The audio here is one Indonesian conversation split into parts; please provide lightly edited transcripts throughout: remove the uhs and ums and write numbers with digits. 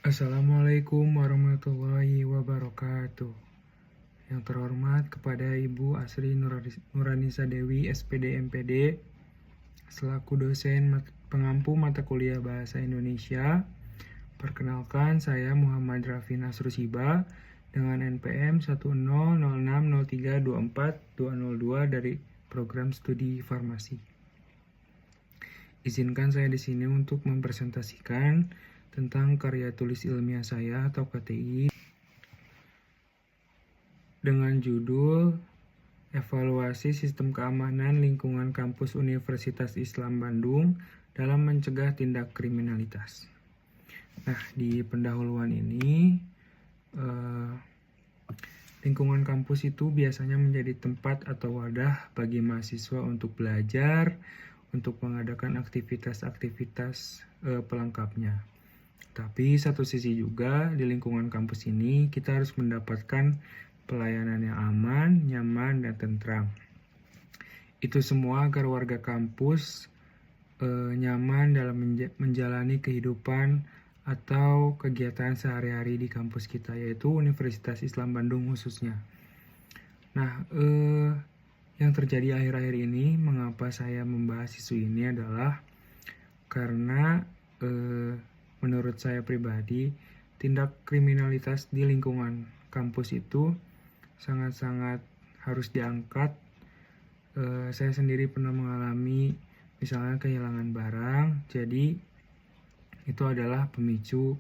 Assalamualaikum warahmatullahi wabarakatuh. Yang terhormat kepada Ibu Asri Nuranisa Dewi, SPD MPD, selaku dosen pengampu mata kuliah Bahasa Indonesia. Perkenalkan, saya Muhammad Raffi Nasrusiba dengan NPM 10060324202 dari program studi farmasi. Izinkan saya di sini untuk mempresentasikan tentang karya tulis ilmiah saya atau KTI dengan judul Evaluasi Sistem Keamanan Lingkungan Kampus Universitas Islam Bandung dalam Mencegah Tindak Kriminalitas. Nah, di pendahuluan ini lingkungan kampus itu biasanya menjadi tempat atau wadah bagi mahasiswa untuk belajar, untuk mengadakan aktivitas-aktivitas pelengkapnya. Tapi satu sisi juga di lingkungan kampus ini kita harus mendapatkan pelayanan yang aman, nyaman, dan tentram. Itu semua agar warga kampus nyaman dalam menjalani kehidupan atau kegiatan sehari-hari di kampus kita, yaitu Universitas Islam Bandung khususnya. Nah, yang terjadi akhir-akhir ini, mengapa saya membahas isu ini adalah karena menurut saya pribadi, tindak kriminalitas di lingkungan kampus itu sangat-sangat harus diangkat. Saya sendiri pernah mengalami misalnya kehilangan barang, jadi itu adalah pemicu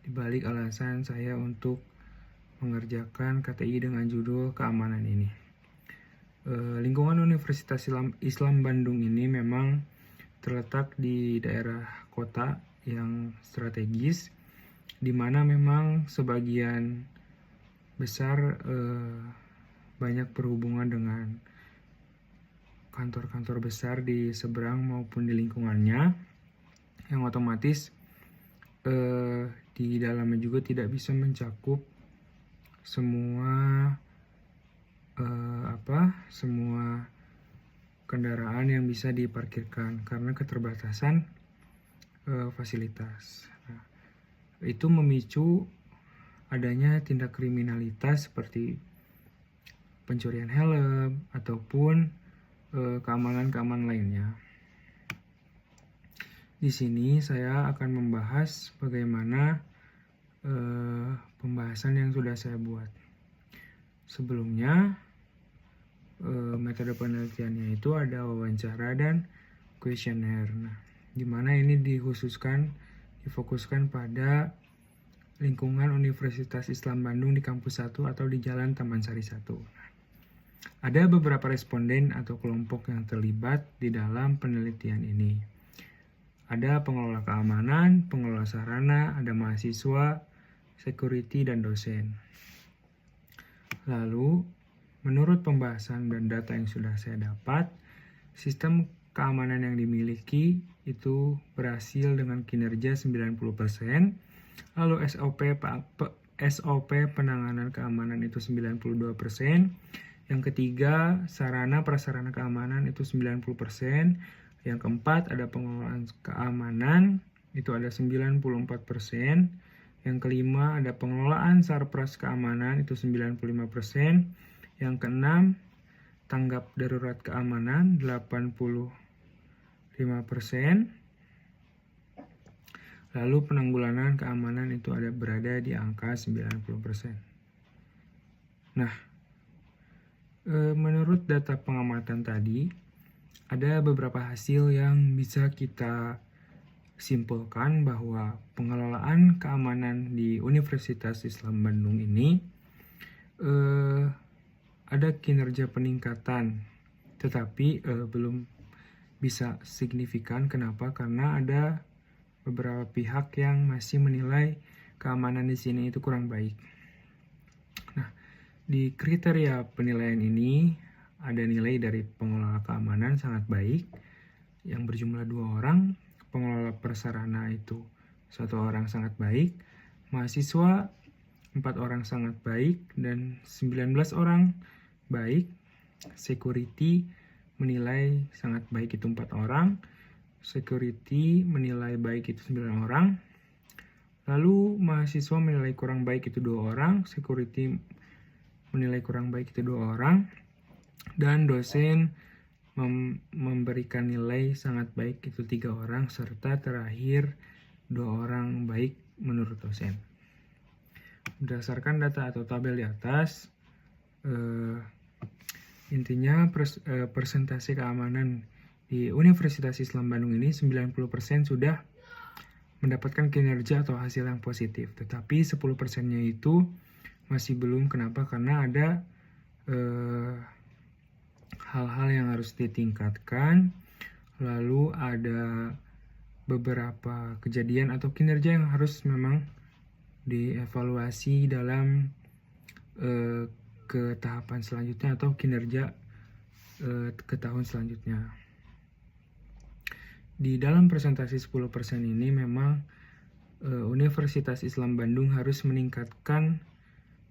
dibalik alasan saya untuk mengerjakan KTI dengan judul keamanan ini. Lingkungan Universitas Islam Bandung ini memang terletak di daerah kota yang strategis, di mana memang sebagian besar banyak berhubungan dengan kantor-kantor besar di seberang maupun di lingkungannya, yang otomatis di dalamnya juga tidak bisa mencakup semua kendaraan yang bisa diparkirkan karena keterbatasan fasilitas. Nah, itu memicu adanya tindak kriminalitas seperti pencurian helm ataupun keamanan-keamanan lainnya. Di sini saya akan membahas bagaimana pembahasan yang sudah saya buat. Sebelumnya, metode penelitiannya itu ada wawancara dan kuesioner. Nah, di mana ini difokuskan pada lingkungan Universitas Islam Bandung di kampus 1 atau di Jalan Taman Sari 1. Ada beberapa responden atau kelompok yang terlibat di dalam penelitian ini. Ada pengelola keamanan, pengelola sarana, ada mahasiswa, security, dan dosen. Lalu, menurut pembahasan dan data yang sudah saya dapat, sistem keamanan yang dimiliki itu berhasil dengan kinerja 90%, lalu SOP penanganan keamanan itu 92%, yang ketiga sarana prasarana keamanan itu 90%, yang keempat ada pengelolaan keamanan itu ada 94%, yang kelima ada pengelolaan sarpras keamanan itu 95%, yang keenam tanggap darurat keamanan 85%, lalu penanggulangan keamanan itu berada di angka 90%. Nah, menurut data pengamatan tadi, ada beberapa hasil yang bisa kita simpulkan bahwa pengelolaan keamanan di Universitas Islam Bandung ini ada kinerja peningkatan, tetapi belum bisa signifikan. Kenapa? Karena ada beberapa pihak yang masih menilai keamanan di sini itu kurang baik. Nah, di kriteria penilaian ini ada nilai dari pengelola keamanan sangat baik yang berjumlah 2 orang, pengelola prasarana itu 1 orang sangat baik, mahasiswa 4 orang sangat baik, dan 19 orang baik. Security menilai sangat baik itu 4 orang, security menilai baik itu 9 orang, Lalu mahasiswa menilai kurang baik itu 2 orang, security menilai kurang baik itu 2 orang, dan dosen memberikan nilai sangat baik itu 3 orang, serta terakhir 2 orang baik menurut dosen. Berdasarkan data atau tabel di atas, intinya persentase keamanan di Universitas Islam Bandung ini 90% sudah mendapatkan kinerja atau hasil yang positif, tetapi 10%-nya itu masih belum. Kenapa? Karena ada hal-hal yang harus ditingkatkan, lalu ada beberapa kejadian atau kinerja yang harus memang dievaluasi dalam ke tahapan selanjutnya atau kinerja ke tahun selanjutnya. Di dalam presentasi 10% ini memang Universitas Islam Bandung harus meningkatkan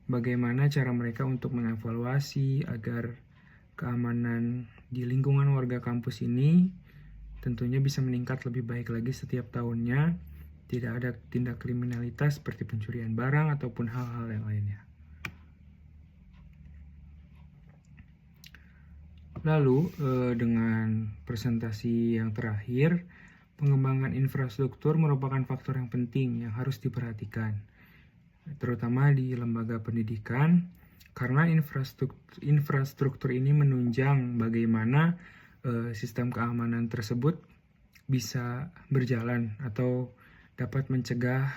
bagaimana cara mereka untuk mengevaluasi agar keamanan di lingkungan warga kampus ini tentunya bisa meningkat lebih baik lagi setiap tahunnya, tidak ada tindak kriminalitas seperti pencurian barang ataupun hal-hal yang lainnya. Lalu dengan presentasi yang terakhir, pengembangan infrastruktur merupakan faktor yang penting yang harus diperhatikan, terutama di lembaga pendidikan, karena infrastruktur ini menunjang bagaimana sistem keamanan tersebut bisa berjalan atau dapat mencegah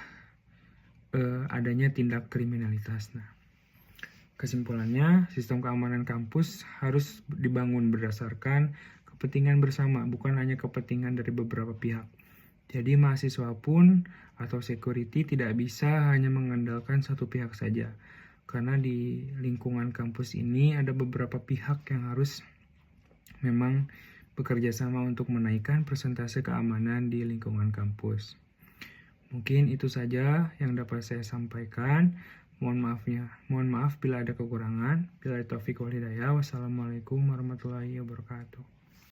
adanya tindak kriminalitas. Kesimpulannya, sistem keamanan kampus harus dibangun berdasarkan kepentingan bersama, bukan hanya kepentingan dari beberapa pihak. Jadi mahasiswa pun atau security tidak bisa hanya mengandalkan satu pihak saja. Karena di lingkungan kampus ini ada beberapa pihak yang harus memang bekerja sama untuk menaikkan persentase keamanan di lingkungan kampus. Mungkin itu saja yang dapat saya sampaikan. Mohon maaf bila ada kekurangan. Bila taufik wal hidayah. Wassalamualaikum warahmatullahi wabarakatuh.